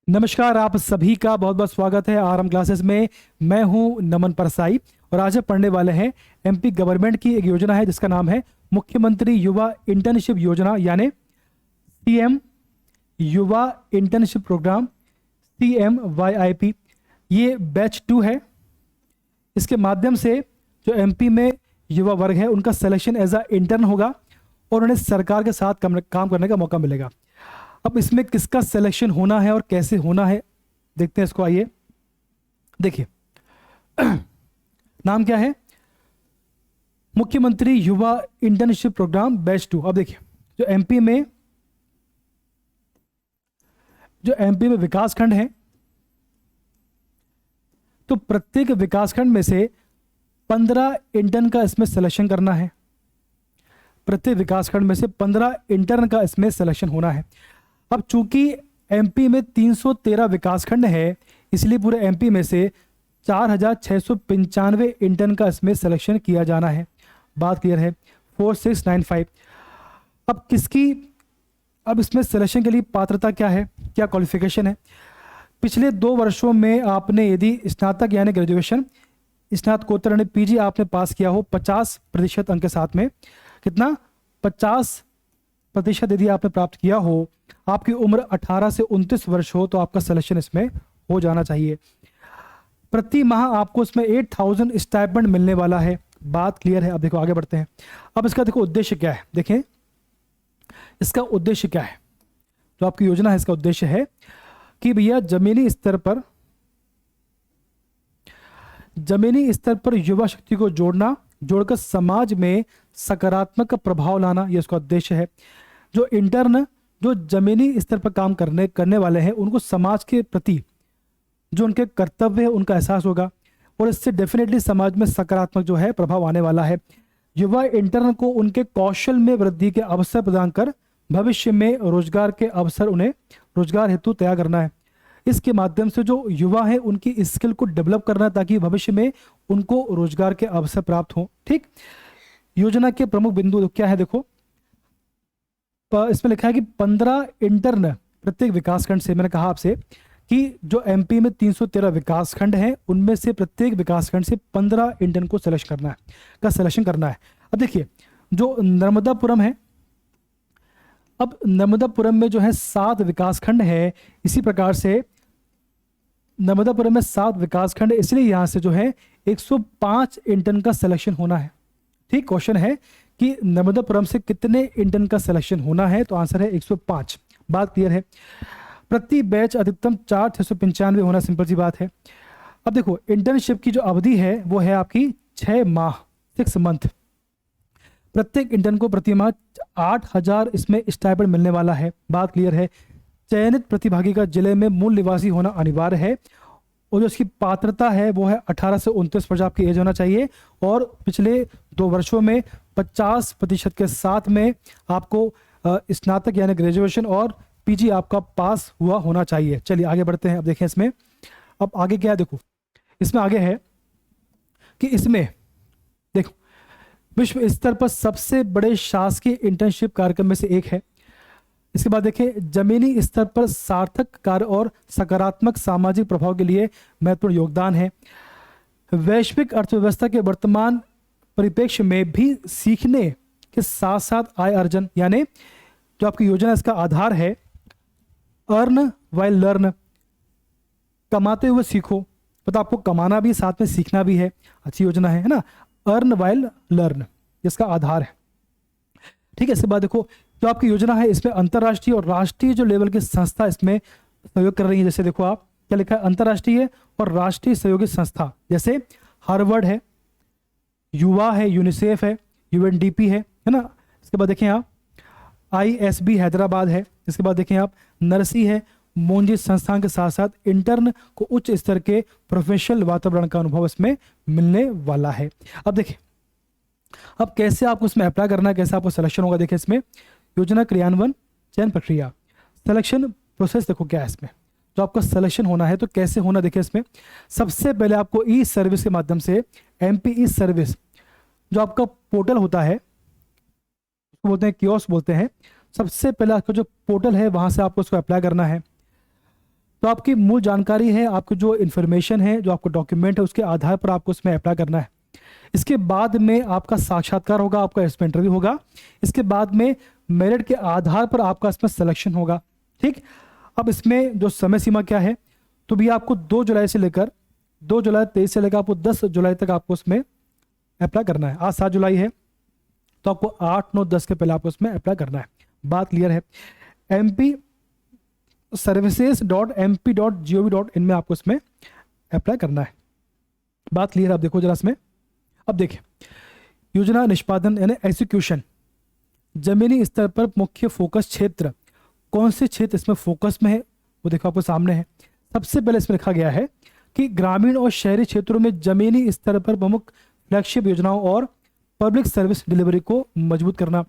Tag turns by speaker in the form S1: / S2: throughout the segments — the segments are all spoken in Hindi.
S1: नमस्कार, आप सभी का बहुत बहुत स्वागत है आरएम क्लासेस में। मैं हूं नमन परसाई और आज हम पढ़ने वाले हैं एमपी गवर्नमेंट की एक योजना है जिसका नाम है मुख्यमंत्री युवा इंटर्नशिप योजना, यानी सीएम युवा इंटर्नशिप प्रोग्राम, CMYIP। ये बैच 2 है। इसके माध्यम से जो एमपी में युवा वर्ग है उनका सिलेक्शन एज अ इंटर्न होगा और उन्हें सरकार के साथ काम करने का मौका मिलेगा। अब इसमें किसका सिलेक्शन होना है और कैसे होना है देखते हैं इसको। आइए देखिए, नाम क्या है? मुख्यमंत्री युवा इंटर्नशिप प्रोग्राम बैच 2। अब देखिए, जो एमपी में विकास खंड है, तो प्रत्येक विकास खंड में से 15 इंटर्न का इसमें सिलेक्शन करना है। प्रत्येक विकास खंड में से 15 इंटर्न का इसमें सिलेक्शन होना है। अब चूंकि एमपी में 313 विकासखंड है, इसलिए पूरे एमपी में से 4695 इंटर्न का इसमें सिलेक्शन किया जाना है। बात क्लियर है? 4695। अब इसमें सिलेक्शन के लिए पात्रता क्या है, क्या क्वालिफिकेशन है? पिछले 2 वर्षों में आपने यदि स्नातक यानी ग्रेजुएशन, स्नातकोत्तर यानी पीजी आपने पास किया हो 50% अंक के साथ में, कितना 50% यदि आपने प्राप्त किया हो, आपकी उम्र 18 से 29 वर्ष हो, तो आपका सिलेक्शन इसमें हो जाना चाहिए। प्रति माह आपको इसमें 8000 स्टाइपेंड मिलने वाला है। बात क्लियर है? अब देखो आगे बढ़ते हैं। अब इसका देखो उद्देश्य क्या है, देखें इसका उद्देश्य क्या है। जो आपकी योजना है इसका उद्देश्य है कि भैया जमीनी स्तर पर युवा शक्ति को जोड़कर समाज में सकारात्मक प्रभाव लाना, यह इसका उद्देश्य है। जो इंटर्न जो जमीनी स्तर पर काम करने वाले हैं उनको समाज के प्रति जो उनके कर्तव्य है उनका एहसास होगा और इससे डेफिनेटली समाज में सकारात्मक जो है प्रभाव आने वाला है। युवा इंटर्न को उनके कौशल में वृद्धि के अवसर प्रदान कर भविष्य में रोजगार के अवसर उन्हें रोजगार हेतु तैयार करना है। इसके माध्यम से जो युवा है उनकी स्किल को डेवलप करना है ताकि भविष्य में उनको रोजगार के अवसर प्राप्त हो। ठीक, योजना के प्रमुख बिंदु क्या है? देखो, इसमें लिखा है कि 15 इंटर्न प्रत्येक विकासखंड से। मैंने कहा आपसे कि जो एमपी में 313 विकासखंड हैं उनमें से प्रत्येक विकासखंड से 15 इंटर्न को सिलेक्शन करना है। अब देखिए, जो नर्मदापुरम है, अब नर्मदापुरम में जो है 7 विकासखंड है। इसी प्रकार से नर्मदापुरम में 7 विकासखंड है, इसलिए यहां से जो है 105 इंटर्न का सिलेक्शन होना है। ठीक, क्वेश्चन है कि नर्मदापुरम से कितने इंटर्न का सिलेक्शन होना है, तो आंसर है 105। बात क्लियर है? प्रति बैच अधिकतम 4695 होना सिंपल सी बात है। अब देखो, इंटर्नशिप की जो अवधि है वो है आपकी 6 माह, 6 मंथ। प्रत्येक इंटर्न को प्रति माह 8000 इसमें स्टाइपेंड मिलने वाला है। बात क्लियर है? चयनित प्रतिभागी का जिले में मूल निवासी होना अनिवार्य है और जो इसकी पात्रता है वो है 18 से 29 वर्ष आपकी एज होना चाहिए और पिछले 2 वर्षों में 50% के साथ में आपको स्नातक यानी ग्रेजुएशन और पीजी आपका पास हुआ होना चाहिए। चलिए आगे बढ़ते हैं। अब देखें इसमें, अब आगे क्या है? देखो, इसमें आगे है कि इसमें देखो विश्व स्तर पर सबसे बड़े शासकीय इंटर्नशिप कार्यक्रम में से एक है। इसके बाद देखें, जमीनी स्तर पर सार्थक कार्य और सकारात्मक सामाजिक प्रभाव के लिए महत्वपूर्ण योगदान है। वैश्विक अर्थव्यवस्था के वर्तमान परिप्रेक्ष्य में भी सीखने के साथ साथ आय अर्जन, यानी जो आपकी योजना इसका आधार है अर्न वाइल लर्न, कमाते हुए सीखो। मतलब आपको कमाना भी साथ में सीखना भी है। अच्छी योजना है ना? अर्न वाइल लर्न इसका आधार है। ठीक है, इसके बाद देखो, जो आपकी योजना है इसमें अंतर्राष्ट्रीय और राष्ट्रीय जो लेवल की संस्था इसमें सहयोग कर रही है। जैसे देखो, आप क्या लिखा है? अंतर्राष्ट्रीय और राष्ट्रीय सहयोगी संस्था, जैसे हार्वर्ड है, युवा है, यूनिसेफ है, UNDP है ना? इसके बाद देखें आप ISB हैदराबाद है। इसके बाद देखें आप नरसी है, मोंजी संस्थान के साथ साथ इंटर्न को उच्च स्तर के प्रोफेशनल वातावरण का अनुभव इसमें मिलने वाला है। अब देखिए, अब कैसे आपको इसमें अप्लाई करना है, कैसे आपको सिलेक्शन होगा। देखिए, इसमें योजना क्रियान्वयन, चयन प्रक्रिया, सिलेक्शन प्रोसेस देखो क्या है इसमें। जो आपका सिलेक्शन होना है तो कैसे होना, देखिए इसमें सबसे पहले आपको ई सर्विस के माध्यम से MP ई सर्विस जो आपका पोर्टल होता है उसको बोलते हैं कियोस्क बोलते हैं। सबसे पहले आपका जो पोर्टल है वहां से आपको उसको अप्लाई करना है। तो आपकी मूल जानकारी है, आपकी जो इन्फॉर्मेशन है, जो आपका डॉक्यूमेंट है, उसके आधार पर आपको उसमें अप्लाई करना है। इसके बाद में आपका साक्षात्कार होगा, आपका इसमें इंटरव्यू होगा। इसके बाद में मेरिट के आधार पर आपका इसमें सिलेक्शन होगा। ठीक, अब इसमें जो समय सीमा क्या है, तो भी आपको 2 जुलाई से लेकर 2 जुलाई 23 से लेकर आपको 10 जुलाई तक आपको उसमें अप्लाई करना है। आज 7 जुलाई है, तो आपको 8, 9, 10 के पहले आपको उसमें अप्लाई करना है। बात क्लियर है। mp services.mp.gov.in में आपको इसमें अप्लाई करना है। बात क्लियर है। आप देखो जरा इसमें, अब देखिए योजना निष्पादन यानी एग्जीक्यूशन, जमीनी स्तर पर मुख्य फोकस क्षेत्र, कौन से क्षेत्र इसमें फोकस में है वो देखो आपको सामने है। सबसे पहले इसमें लिखा गया है कि ग्रामीण और शहरी क्षेत्रों में जमीनी स्तर पर प्रमुख फ्लैगशिप योजनाओं और पब्लिक सर्विस डिलीवरी को मजबूत करना।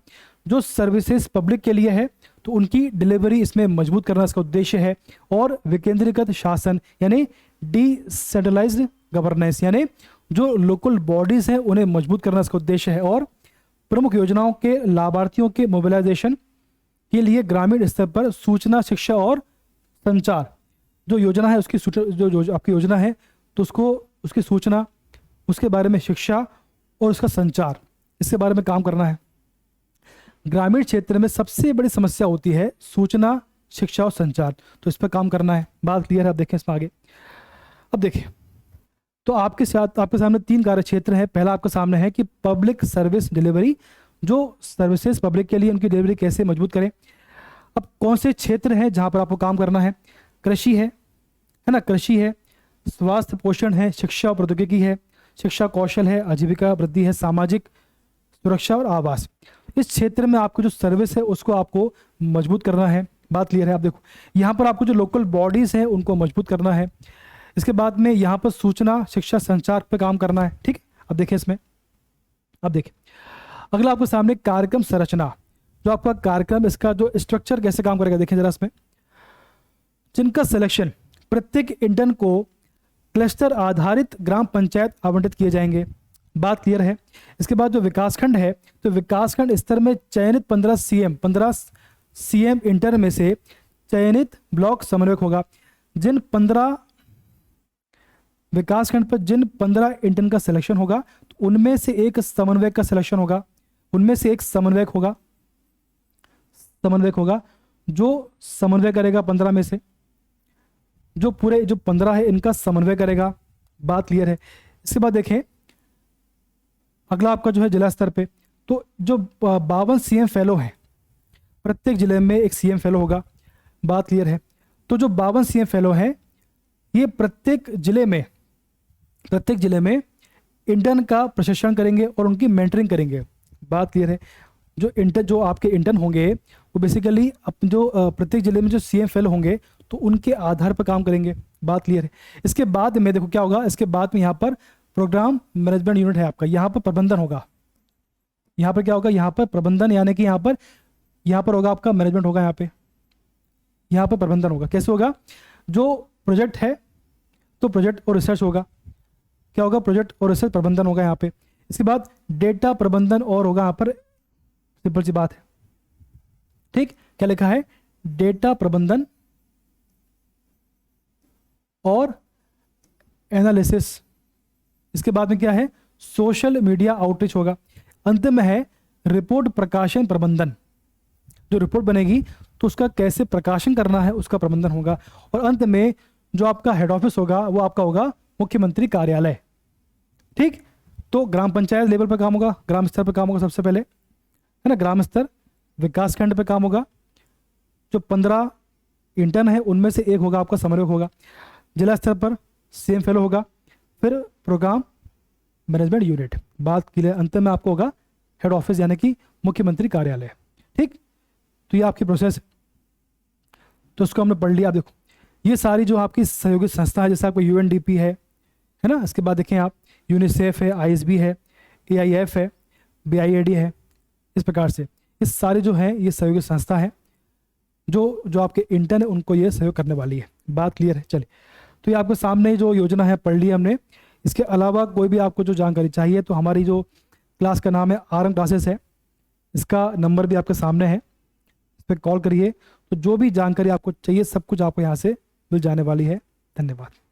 S1: जो सर्विसेज पब्लिक के लिए है तो उनकी डिलीवरी इसमें मजबूत करना इसका उद्देश्य है। और विकेंद्रीकृत शासन यानी डिसेंट्रलाइज्ड गवर्नेंस, यानी जो लोकल बॉडीज हैं उन्हें मजबूत करना इसका उद्देश्य है। और प्रमुख योजनाओं के लाभार्थियों के मोबिलाइजेशन के लिए ग्रामीण स्तर पर सूचना, शिक्षा और संचार, जो योजना है उसकी जो आपकी योजना है तो उसको, उसकी सूचना, उसके बारे में शिक्षा और उसका संचार, इसके बारे में काम करना है। ग्रामीण क्षेत्र में सबसे बड़ी समस्या होती है सूचना, शिक्षा और संचार, तो इस पर काम करना है। बात क्लियर है। आप देखें इसमें आगे, अब देखिए तो आपके सामने 3 कार्य क्षेत्र है। पहला आपके सामने है कि पब्लिक सर्विस डिलीवरी, जो सर्विसेज पब्लिक के लिए उनकी डिलीवरी कैसे मजबूत करें। अब कौन से क्षेत्र हैं जहां पर आपको काम करना है? कृषि है ना, कृषि है, स्वास्थ्य पोषण है, शिक्षा और प्रौद्योगिकी है, शिक्षा कौशल है, आजीविका वृद्धि है, सामाजिक सुरक्षा और आवास। इस क्षेत्र में आपको जो सर्विस है उसको आपको मजबूत करना है। बात क्लियर है। आप देखो यहाँ पर आपको जो लोकल बॉडीज हैं उनको मजबूत करना है। इसके बाद में यहाँ पर सूचना, शिक्षा, संचार पे काम करना है। ठीक, अब देखिए इसमें, अब देखिए अगला आपके सामने कार्यक्रम संरचना, जो आपका कार्यक्रम, इसका जो स्ट्रक्चर कैसे काम करेगा देखिए जरा इसमें। जिनका सिलेक्शन, प्रत्येक इंटर्न को क्लस्टर आधारित ग्राम पंचायत आवंटित किए जाएंगे। बात क्लियर है। इसके बाद जो विकासखंड है तो विकासखंड स्तर में चयनित 15 सीएम इंटर्न में से चयनित ब्लॉक समन्वयक होगा। जिन 15 विकासखंड पर जिन 15 इंटर्न का सिलेक्शन होगा तो उनमें से एक समन्वयक का सिलेक्शन होगा, उनमें से एक समन्वयक होगा, जो समन्वय करेगा 15 में से, जो पूरे जो 15 है इनका समन्वय करेगा। बात क्लियर है। इसके बाद देखें अगला आपका जो है जिला स्तर पे, तो जो 52 सीएम फेलो हैं, प्रत्येक जिले में एक सीएम फेलो होगा। बात क्लियर है। तो जो 52 सीएम फेलो हैं ये प्रत्येक जिले में इंटर्न का प्रशिक्षण करेंगे और उनकी मेंटरिंग करेंगे। बात क्लियर है। जो आपके इंटर्न होंगे वो बेसिकली जो प्रत्येक जिले में जो सीएम फेलो होंगे तो उनके आधार पर काम करेंगे। बात क्लियर है। इसके बाद में देखो क्या होगा, इसके बाद में यहाँ पर प्रोग्राम मैनेजमेंट यूनिट है आपका, यहाँ पर प्रबंधन होगा। यहाँ पर क्या होगा, यहाँ पर प्रबंधन, यानी कि यहाँ पर होगा आपका मैनेजमेंट होगा, यहाँ पर प्रबंधन होगा। कैसे होगा? जो प्रोजेक्ट है तो प्रोजेक्ट और रिसर्च होगा। क्या होगा? प्रोजेक्ट और रिसर्च प्रबंधन होगा यहाँ पे। इसके बाद डेटा प्रबंधन और होगा यहाँ पर, सिंपल सी बात है। ठीक, क्या लिखा है? डेटा प्रबंधन और एनालिसिस। इसके बाद में क्या है? सोशल मीडिया आउटरीच होगा। अंत में है रिपोर्ट प्रकाशन प्रबंधन। जो रिपोर्ट बनेगी तो उसका कैसे प्रकाशन करना है उसका प्रबंधन होगा। और अंत में जो आपका हेड ऑफिस होगा वो आपका होगा मुख्यमंत्री कार्यालय। ठीक, तो ग्राम पंचायत लेवल पर काम होगा, ग्राम स्तर पर काम होगा सबसे पहले, है ना, ग्राम स्तर। विकासखंड पे काम होगा। जो 15 इंटर्न है उनमें से एक होगा आपका समन्वयक होगा। जिला स्तर पर सीएम फेलो होगा, फिर प्रोग्राम मैनेजमेंट यूनिट। बात के लिए अंत में आपको होगा हेड ऑफिस यानी कि मुख्यमंत्री कार्यालय। ठीक, तो ये आपकी प्रोसेस है। तो उसको हमने पढ़ लिया। आप देखो ये सारी जो आपकी सहयोगी संस्था है, जैसे आपको यूएनडीपी है ना, इसके बाद देखें आप यूनिसेफ है, आईएसबी है, एआईएफ है, बीआईएडी है। इस प्रकार से ये सारे जो है ये सहयोगी संस्था है जो आपके इंटर्न है उनको ये सहयोग करने वाली है। बात क्लियर है। चलिए, तो ये आपके सामने जो योजना है पढ़ ली हमने। इसके अलावा कोई भी आपको जो जानकारी चाहिए तो हमारी जो क्लास का नाम है आरएम क्लासेस है, इसका नंबर भी आपके सामने है, इस पर कॉल करिए। तो जो भी जानकारी आपको चाहिए सब कुछ आपको यहाँ से मिल जाने वाली है। धन्यवाद।